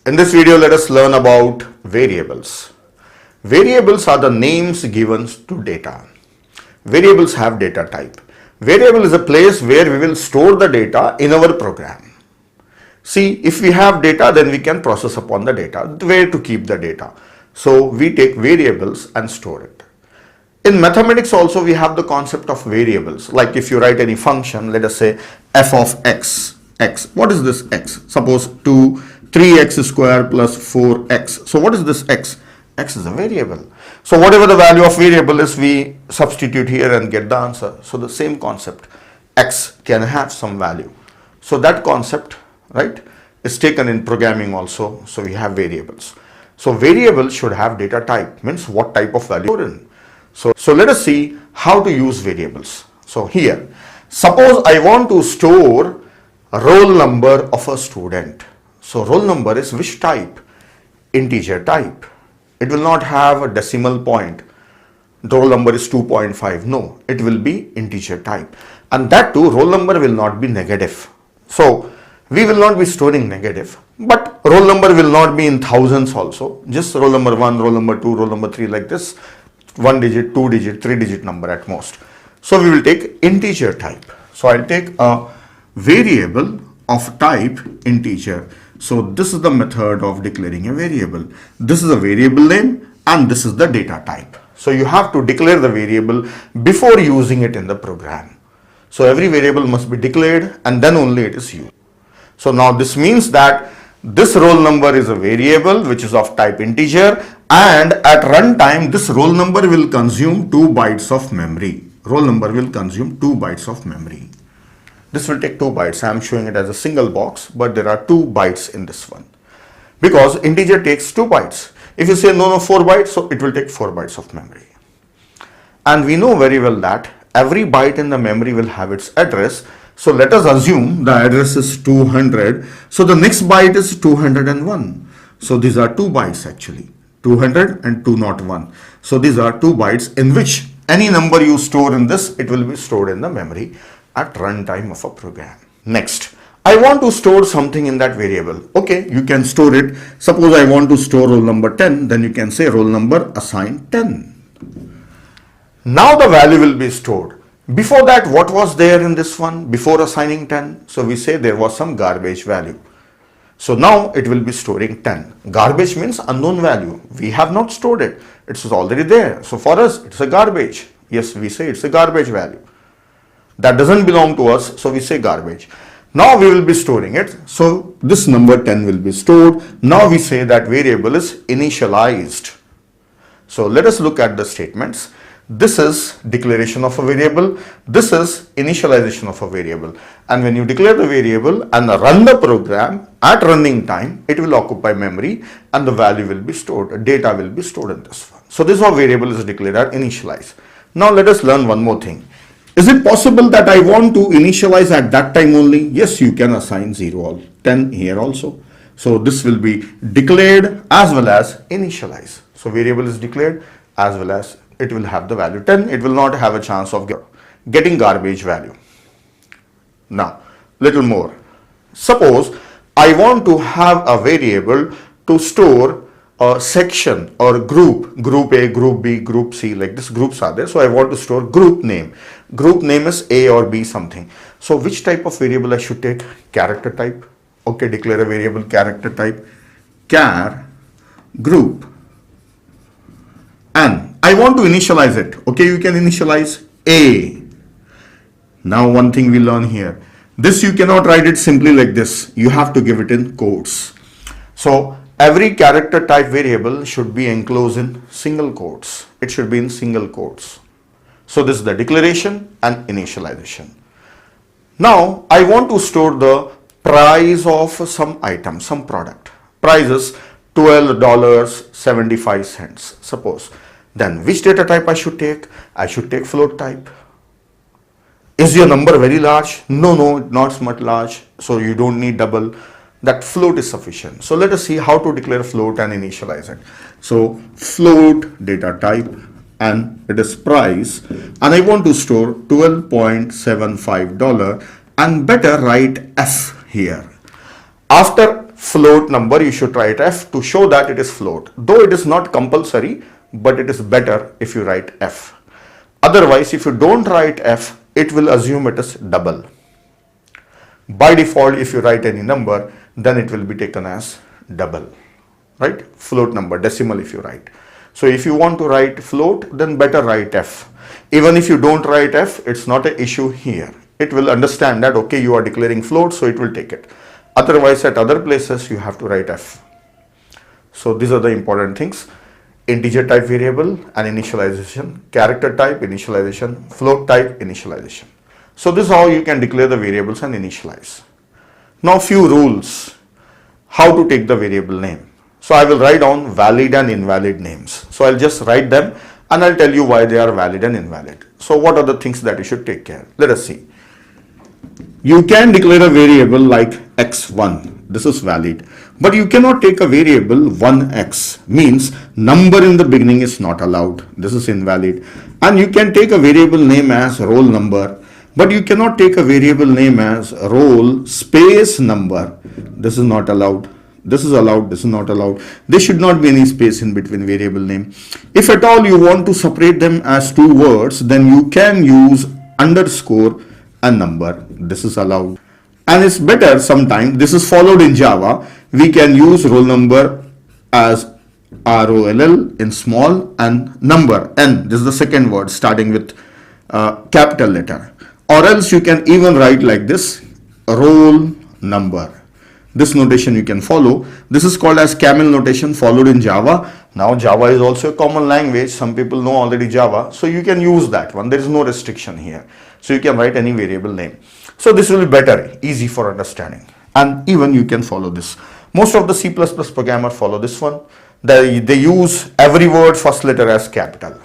In this video, let us learn about variables. Variables are the names given to data. Variables have data type. Variable is a place where we will store the data in our program. See, if we have data, then we can process upon the data, where to keep the data. So we take variables and store it. In mathematics also, we have the concept of variables. Like if you write any function, let us say f of x. What is this x? Suppose 3x square plus 4x. So what is this x? X is a variable. So whatever the value of variable is, we substitute here and get the answer. So the same concept, x can have some value. So that concept, right, is taken in programming also. So we have variables. So variable should have data type, means what type of value in. So let us see how to use variables. So here, suppose I want to store a roll number of a student. So roll number is which type? Integer type. It will not have a decimal point. The roll number is 2.5. No, it will be integer type. And that too, roll number will not be negative. So we will not be storing negative. But roll number will not be in thousands also. Just roll number 1, roll number 2, roll number 3 like this. 1 digit, 2 digit, 3 digit number at most. So we will take integer type. So I'll take a variable of type integer. So this is the method of declaring a variable. This is a variable name and this is the data type. So you have to declare the variable before using it in the program. So every variable must be declared and then only it is used. So now this means that this roll number is a variable which is of type integer, and at runtime this roll number will consume 2 bytes of memory. Roll number will consume 2 bytes of memory. This will take 2 bytes. I am showing it as a single box, but there are 2 bytes in this one. Because integer takes 2 bytes. If you say no 4 bytes, so it will take 4 bytes of memory. And we know very well that every byte in the memory will have its address. So let us assume the address is 200. So the next byte is 201. So these are 2 bytes actually. 200 and 201. So these are 2 bytes in which any number you store in this, it will be stored in the memory at runtime of a program. Next, I want to store something in that variable. Okay, you can store it. Suppose I want to store roll number 10, then you can say roll number assign 10. Now the value will be stored. Before that, what was there in this one before assigning 10? So we say there was some garbage value. So now it will be storing 10. Garbage means unknown value. We have not stored it. It's already there. So for us, it's a garbage. Yes, we say it's a garbage value. That doesn't belong to us, so we say garbage. Now we will be storing it. So this number 10 will be stored. Now we say that variable is initialized. So let us look at the statements. This is declaration of a variable. This is initialization of a variable. And when you declare the variable and run the program, at running time, it will occupy memory and the value will be stored. Data will be stored in this one. So this is how variable is declared or initialized. Now let us learn one more thing. Is it possible that I want to initialize at that time only? Yes, you can assign 0 or 10 here also. So this will be declared as well as initialized. So variable is declared as well as it will have the value 10. It will not have a chance of getting garbage value. Now, little more. Suppose I want to have a variable to store a section or group A, group B, group C, like this groups are there. So I want to store group name. Group name is A or B something. So which type of variable I should take? Character type. Okay, declare a variable character type. Char group. And I want to initialize it. Okay, you can initialize A. Now one thing we learn here. This you cannot write it simply like this. You have to give it in quotes. So every character type variable should be enclosed in single quotes. It should be in single quotes. So this is the declaration and initialization. Now I want to store the price of some item, some product. Price is $12.75, suppose. Then which data type I should take? I should take float type. Is your number very large? No, not much large. So you don't need double. That float is sufficient. So let us see how to declare float and initialize it. So float data type and it is price, and I want to store $12.75 and better write F here. After float number, you should write F to show that it is float. Though it is not compulsory, but it is better if you write F. Otherwise, if you don't write F, it will assume it is double. By default, if you write any number, then it will be taken as double, right? Float number, decimal if you write. So if you want to write float, then better write F. Even if you don't write F, it's not an issue here. It will understand that, okay, you are declaring float, so it will take it. Otherwise, at other places, you have to write F. So these are the important things. Integer type variable and initialization, character type initialization, float type initialization. So this is how you can declare the variables and initialize. Now few rules, how to take the variable name. So I will write down valid and invalid names. So I'll just write them and I'll tell you why they are valid and invalid. So what are the things that you should take care? Let us see. You can declare a variable like x1. This is valid. But you cannot take a variable 1x, means number in the beginning is not allowed. This is invalid. And you can take a variable name as roll number, but you cannot take a variable name as roll space number. This is not allowed. This is allowed. This is not allowed. There should not be any space in between variable name. If at all you want to separate them as two words, then you can use underscore and number. This is allowed. And it's better sometimes, this is followed in Java, we can use roll number as ROLL in small and number N. This is the second word starting with capital letter. Or else you can even write like this, roll number. This notation you can follow. This is called as camel notation, followed in Java. Now Java is also a common language. Some people know already Java. So you can use that one. There is no restriction here. So you can write any variable name. So this will be better, easy for understanding. And even you can follow this. Most of the C++ programmer follow this one. They use every word first letter as capital.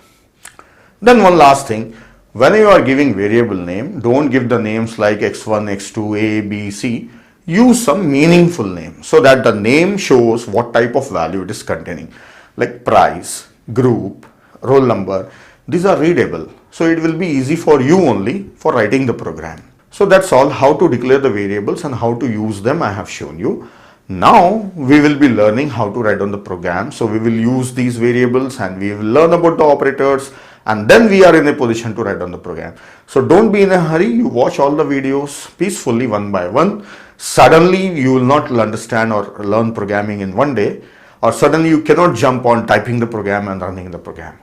Then one last thing. When you are giving variable name, don't give the names like x1, x2, a, b, c. Use some meaningful name so that the name shows what type of value it is containing, like price, group, roll number. These are readable, so it will be easy for you only for writing the program. So that's all, how to declare the variables and how to use them I have shown you. Now we will be learning how to write on the program. So we will use these variables and we will learn about the operators, and then we are in a position to write on the program. So don't be in a hurry. You watch all the videos peacefully one by one. Suddenly you will not understand or learn programming in one day, or suddenly you cannot jump on typing the program and running the program.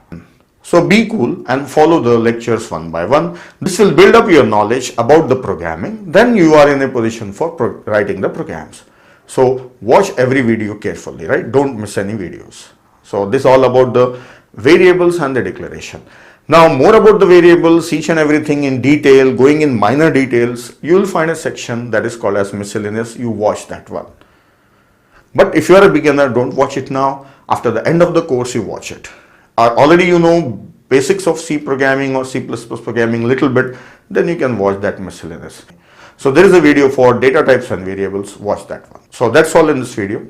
So be cool and follow the lectures one by one. This will build up your knowledge about the programming. Then you are in a position for writing the programs. So watch every video carefully, right? Don't miss any videos. So this is all about the variables and the declaration. Now more about the variables, each and everything in detail, going in minor details, you will find a section that is called as miscellaneous. You watch that one. But if you are a beginner, don't watch it now. After the end of the course, you watch it. Already you know basics of C programming or C++ programming a little bit, then you can watch that miscellaneous. So there is a video for data types and variables. Watch that one. So that's all in this video.